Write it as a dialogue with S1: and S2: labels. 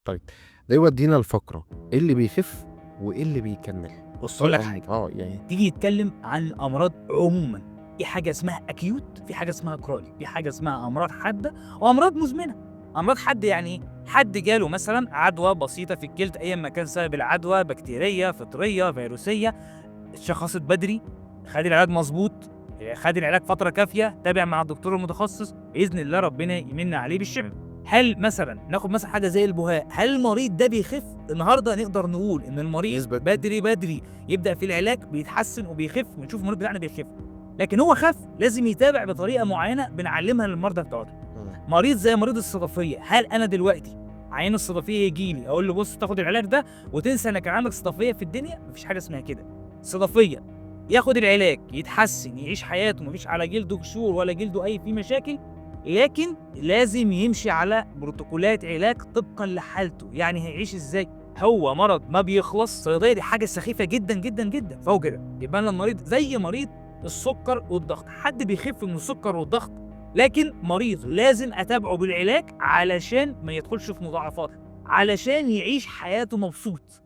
S1: طيب، ده يودينا لفقرة، إيه اللي بيخف وإيه اللي بيكمّل؟
S2: بُص هاقول لك حاجة،
S1: يعني
S2: تيجي نتكلم عن الأمراض عمومًا، في حاجة اسمها acute، في حاجة اسمها chronic، في حاجة اسمها أمراض حادة وأمراض مزمنة. أمراض حادة يعني إيه؟ حد جاله مثلًا عدوى بسيطة في الجلد أيًا ما كان سبب العدوى، بكتيرية، فطرية، فيروسية، اتشخصت بدري، خد العلاج مضبوط، خد العلاج فترة كافية، تابع مع الدكتور المتخصص، بإذن الله ربنا يمِن عليه بالشفا. هل مثلًا ناخد مثلًا حاجة زي البُهاق، هل المريض ده بيخف؟ النهارده نقدر نقول إن المريض
S1: نسبة
S2: بدري يبدأ في العلاج بيتحسن وبيخف، ونشوف المريض بتاعنا بيخف. لكن هو خف، لازم يتابع بطريقة معينة بنعلمها للمرضى بتوعتنا. مريض زي مريض الصدفية، هل أنا دلوقتي عيان الصدفية ييجي لي أقول له بُص تاخد العلاج ده وتنسى إن كان عندك صدفية في الدنيا؟ ما فيش حاجة اسمها كده. صدفية ياخد العلاج، يتحسن، يعيش حياته، ما فيش على جلده قشور ولا جلده فيه مشاكل، لكن لازم يمشي على بروتوكولات علاج طبقًا لحالته. يعني هيعيش إزاي؟ هو مرض ما بيخلص، الصيدلية دي حاجة سخيفة جدًا، جدًا، جدًا، فهو كده. يبقى أنا المريض زي مريض السكر والضغط، حد بيخف من السكر والضغط، لكن مريض لازم أتابعه بالعلاج علشان ما يدخلش في مضاعفات، علشان يعيش حياته مبسوط.